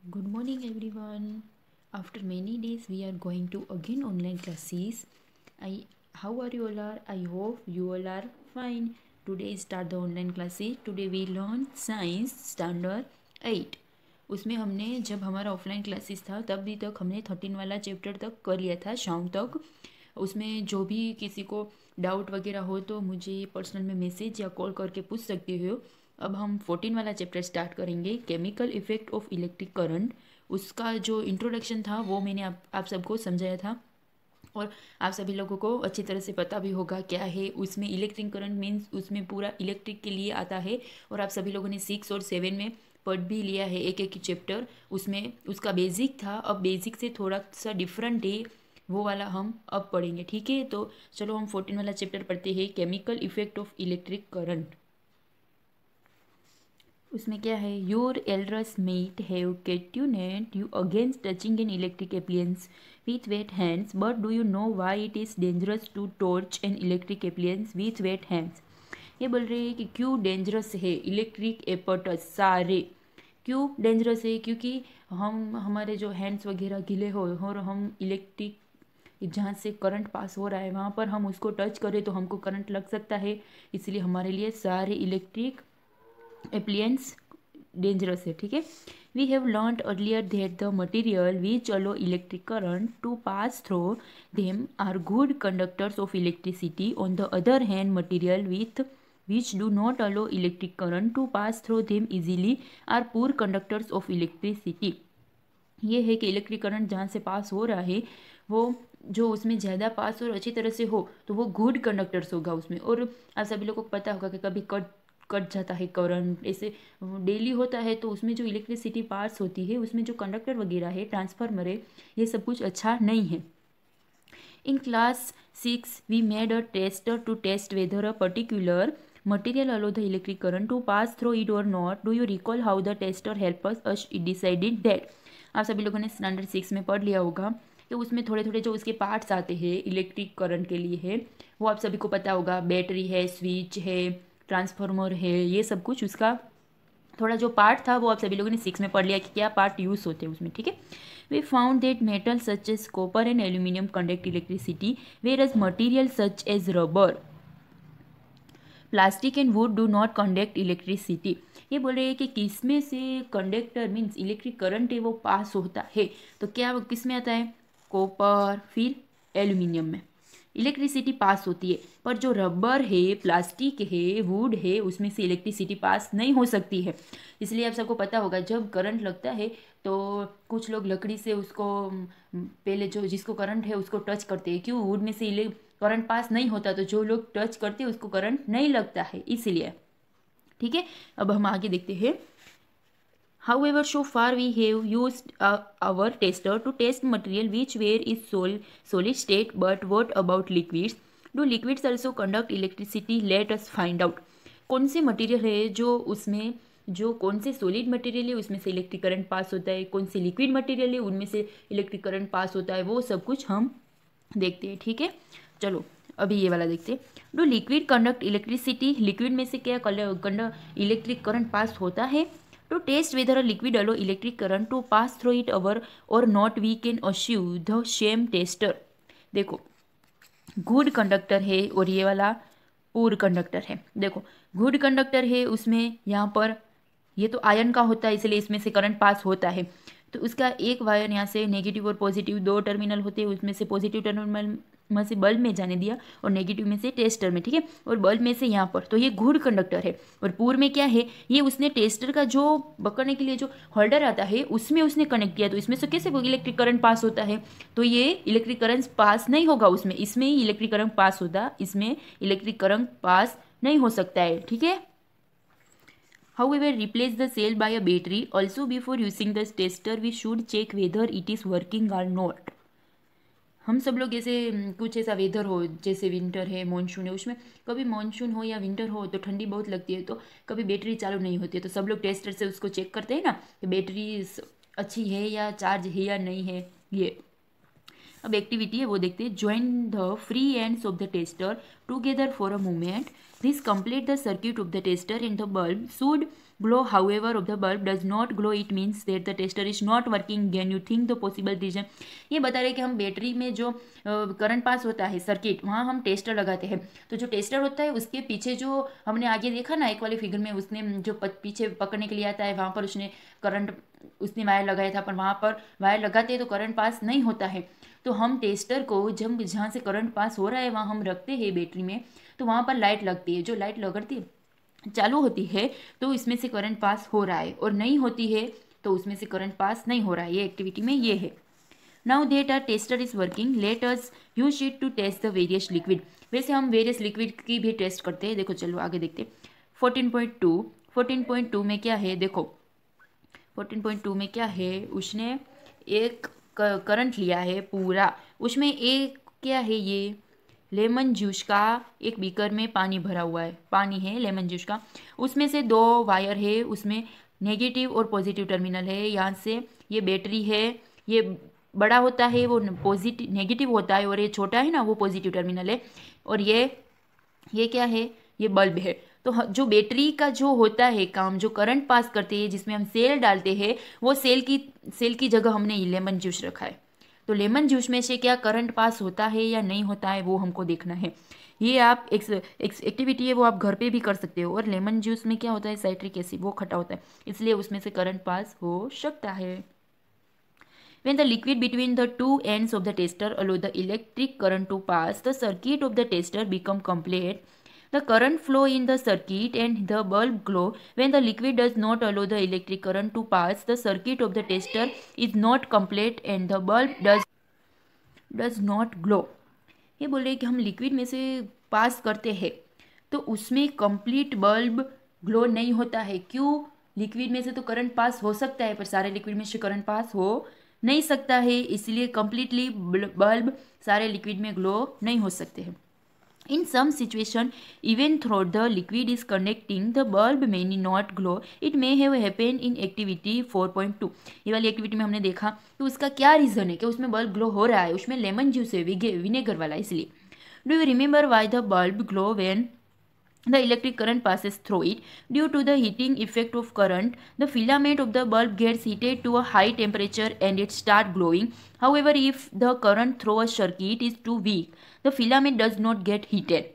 Good morning, everyone. After many days, we are going to again online classes. How are you all? I hope you all are fine. Today start the online classes. Today we learn science standard 8. उसमें हमने जब हमारा offline classes था तब भी तक हमने 13 वाला चैप्टर तक कर लिया था शाम तक। उसमें जो भी किसी को डाउट वगैरह हो तो मुझे पर्सनल में मैसेज या कॉल करके पूछ सकते हो। अब हम 14 वाला चैप्टर स्टार्ट करेंगे, chemical effect of electric current. उसका जो इंट्रोडक्शन था वो मैंने आप सबको समझाया था और आप सभी लोगों को अच्छी तरह से पता भी होगा क्या है उसमें इलेक्ट्रिक करंट मीन्स उसमें पूरा इलेक्ट्रिक के लिए आता है। और आप सभी लोगों ने 6 और 7 में पढ़ भी लिया है एक एक चैप्टर। उसमें उसका बेसिक था, अब बेसिक से थोड़ा सा डिफरेंट है, वो वाला हम अब पढ़ेंगे। ठीक है, तो चलो हम 14 वाला चैप्टर पढ़ते हैं, chemical effect of electric current. उसमें क्या है, your elders must have cautioned you against touching an electric appliances with wet hands, but do you know why it is dangerous to touch an electric appliances with wet hands. ये बोल रहे हैं कि क्यों dangerous है electric एपर्टस सारे। क्यों dangerous है? क्योंकि हम हमारे जो हैंड्स वगैरह गीले हो और हम इलेक्ट्रिक जहाँ से करंट पास हो रहा है वहाँ पर हम उसको टच करें तो हमको करंट लग सकता है, इसलिए हमारे लिए सारे इलेक्ट्रिक एप्लियंस डेंजरस है। ठीक है, we have learn earlier that the material which allow electric current to pass through them are good conductors of electricity. On the other hand material with which do not allow electric current to pass through them easily are poor conductors of electricity. ये है कि electric current जहाँ से पास हो रहा है वो जो उसमें ज़्यादा पास और अच्छी तरह से हो तो वो गुड कंडक्टर्स होगा उसमें। और आप सभी लोगों को पता होगा कि कभी कट कट जाता है करंट, ऐसे डेली होता है, तो उसमें जो इलेक्ट्रिसिटी पास होती है उसमें जो कंडक्टर वगैरह है, ट्रांसफार्मर है, ये सब कुछ अच्छा नहीं है। In class 6, we made a tester to test whether a particular material allow the electric current to pass through it or not. Do you recall how the tester helped us decided that? आप सभी लोगों ने standard 6 में पढ़ लिया होगा कि उसमें थोड़े थोड़े जो उसके पार्ट्स आते हैं इलेक्ट्रिक करंट के लिए है, वो आप सभी को पता होगा। बैटरी है, स्विच है, ट्रांसफार्मर है, ये सब कुछ उसका थोड़ा जो पार्ट था वो आप सभी लोगों ने 6 में पढ़ लिया कि क्या पार्ट यूज़ होते हैं उसमें। ठीक है, we found that metal such as copper and aluminium conduct electricity whereas material such as rubber, plastic and wood do not conduct electricity. ये बोल रहे हैं कि किस में से कंडक्टर मीन्स इलेक्ट्रिक करंट है वो पास होता है, तो क्या वो किस में आता है? कॉपर, फिर एल्यूमिनियम में इलेक्ट्रिसिटी पास होती है। पर जो रबर है, प्लास्टिक है, वुड है, उसमें से इलेक्ट्रिसिटी पास नहीं हो सकती है। इसलिए आप सबको पता होगा जब करंट लगता है तो कुछ लोग लकड़ी से उसको पहले जो जिसको करंट है उसको टच करते हैं। क्यों? वुड में से करंट पास नहीं होता, तो जो लोग टच करते हैं उसको करंट नहीं लगता है, इसीलिए। ठीक है, अब हम आगे देखते हैं। However, so far we have used our tester to test material which were is solid state, but what about liquids? Do liquids also conduct electricity? Let us find out. कौन से मटेरियल है जो उसमें जो कौन से सॉलिड मटेरियल है उसमें से इलेक्ट्रिक करंट पास होता है, कौन से लिक्विड मटेरियल है उनमें से इलेक्ट्रिक करंट पास होता है, वो सब कुछ हम देखते हैं। ठीक है, चलो अभी ये वाला देखते हैं। Do liquid conduct electricity? Liquid में से क्या इलेक्ट्रिक करंट पास होता है? To test whether a liquid allow electric current to pass through it or not, we can assume the same tester. देखो, गुड कंडक्टर है और ये वाला पुअर कंडक्टर है। देखो, गुड कंडक्टर है उसमें यहाँ पर ये तो आयन का होता है इसलिए इसमें से करंट पास होता है। तो उसका एक वायर यहाँ से नेगेटिव और पॉजिटिव दो टर्मिनल होते हैं, उसमें से पॉजिटिव टर्मिनल में से बल्ब में जाने दिया और नेगेटिव में से टेस्टर में। ठीक है, और बल्ब में से यहाँ पर, तो ये गुड कंडक्टर है। और पूर में क्या है, ये उसने टेस्टर का जो पकड़ने के लिए जो होल्डर आता है उसमें उसने कनेक्ट किया, तो इसमें से कैसे इलेक्ट्रिक करंट पास होता है? तो ये इलेक्ट्रिक करंट पास नहीं होगा उसमें, इसमें ही इलेक्ट्रिक करंट पास होता, इसमें इलेक्ट्रिक करंट पास नहीं हो सकता है। ठीक है, however, replace the cell by a battery. Also, before using the tester, we should check whether it is working or not. हम सब लोग ऐसे कुछ ऐसा वेदर हो जैसे विंटर है, मॉनसून है, उसमें कभी मॉनसून हो या विंटर हो तो ठंडी बहुत लगती है, तो कभी बैटरी चालू नहीं होती है, तो सब लोग टेस्टर से उसको चेक करते हैं ना कि बैटरी अच्छी है या चार्ज है या नहीं है। ये अब एक्टिविटी है वो देखते हैं। Join the free ends of the tester together for a moment. This complete the circuit of the tester and the bulb should glow however of the bulb does not glow, it means that the tester is not working. Can you think the possible reason? ये बता रहे कि हम battery में जो current pass होता है circuit, वहाँ हम टेस्टर लगाते हैं, तो जो टेस्टर होता है उसके पीछे जो हमने आगे देखा ना एक वाले फिगर में, उसने जो पीछे पकड़ने के लिए आता है वहाँ पर उसने वायर लगाया था, पर वहाँ पर वायर लगाते हैं तो करंट पास नहीं होता है। तो हम टेस्टर को जब जहाँ से करंट पास हो रहा है वहाँ हम रखते हैं बैटरी में, तो वहाँ पर लाइट लगती है, जो लाइट लगती है चालू होती है तो इसमें से करंट पास हो रहा है, और नहीं होती है तो उसमें से करंट पास नहीं हो रहा है। ये एक्टिविटी में ये है। Now that our tester is working, let us use it to test the various liquid. वैसे हम वेरियस लिक्विड की भी टेस्ट करते हैं। देखो चलो आगे देखते हैं। 14.2 में क्या है, देखो 14.2 में क्या है, उसने एक करंट लिया है पूरा, उसमें एक क्या है, ये लेमन जूस का एक बीकर में पानी भरा हुआ है, पानी है लेमन जूस का, उसमें से 2 वायर है, उसमें नेगेटिव और पॉजिटिव टर्मिनल है। यहाँ से ये बैटरी है, ये बड़ा होता है वो पॉजिटिव नेगेटिव होता है, और ये छोटा है ना वो पॉजिटिव टर्मिनल है, और ये क्या है, ये बल्ब है। तो जो बैटरी का जो होता है काम, जो करंट पास करते हैं, जिसमें हम सेल डालते हैं, वो सेल की जगह हमने लेमन जूस रखा है। तो लेमन जूस में से क्या करंट पास होता है या नहीं होता है वो हमको देखना है। ये आप एक एक्टिविटी है, वो आप घर पे भी कर सकते हो। और लेमन जूस में क्या होता है, साइट्रिक एसिड, वो खट्टा होता है, इसलिए उसमें से करंट पास हो सकता है। When the liquid between the two ends of the tester allow the electric current to pass, the circuit of the tester become complete. The current flow in the circuit and the bulb glow. When the liquid does not allow the electric current to pass, the circuit of the tester is not complete and the bulb does not glow. ये बोल रहे हैं कि हम liquid में से पास करते हैं तो उसमें कंप्लीट बल्ब ग्लो नहीं होता है। क्यों? लिक्विड में से तो करंट पास हो सकता है, पर सारे लिक्विड में से करंट पास हो नहीं सकता है, इसलिए कंप्लीटली बल्ब सारे लिक्विड में ग्लो नहीं हो सकते हैं। In some situation, even though the liquid is conducting, the bulb may not glow. It may have happened in activity 4.2. ये वाली एक्टिविटी में हमने देखा कि उसका क्या रीज़न है कि उसमें बल्ब ग्लो हो रहा है, उसमें लेमन जूस है, विनेगर वाला, इसलिए। Do you remember why the bulb glow when the electric current passes through it? Due to the heating effect of current, the filament of the bulb gets heated to a high temperature and it starts glowing. However, if the current through a circuit is too weak, the filament does not get heated.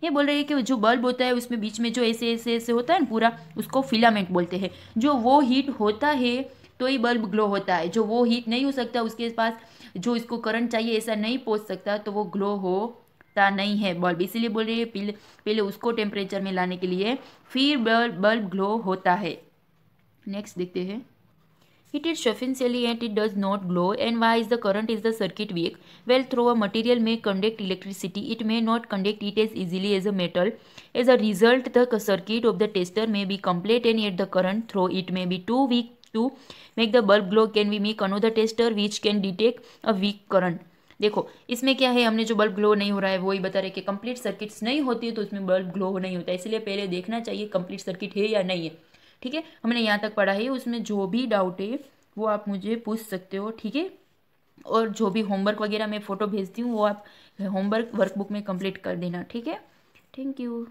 ये बोल रहे हैं कि जो bulb होता है उसमें बीच में जो ऐसे होता है ना पूरा, उसको फिलामेंट बोलते हैं। जो वो हीट होता है तो ही बल्ब ग्लो होता है। जो वो हीट नहीं हो सकता, उसके पास जो इसको करंट चाहिए ऐसा नहीं पहुंच सकता, तो वो ग्लो होता नहीं है बल्ब। इसीलिए बोल रहे हैं पहले उसको टेम्परेचर में लाने के लिए फिर बल्ब ग्लो होता है। नेक्स्ट देखते हैं। It is sufficiently and it does not glow. And why is the current is the circuit weak? Well, through a material may conduct electricity, it may not conduct it as easily as a metal. As a result, the circuit of the tester may be complete and yet the current through it may be too weak to make the bulb glow. Can we make another tester which can detect a weak current? देखो इसमें क्या है, हमने जो bulb glow नहीं हो रहा है वही बता रहे कि कंप्लीट सर्किट्स नहीं होती है तो उसमें बल्ब ग्लो नहीं होता है, इसलिए पहले देखना चाहिए कंप्लीट सर्किट है या नहीं है। ठीक है, हमने यहाँ तक पढ़ा है, उसमें जो भी डाउट है वो आप मुझे पूछ सकते हो। ठीक है, और जो भी होमवर्क वगैरह मैं फ़ोटो भेजती हूँ वो आप होमवर्क वर्कबुक में कंप्लीट कर देना। ठीक है, थैंक यू।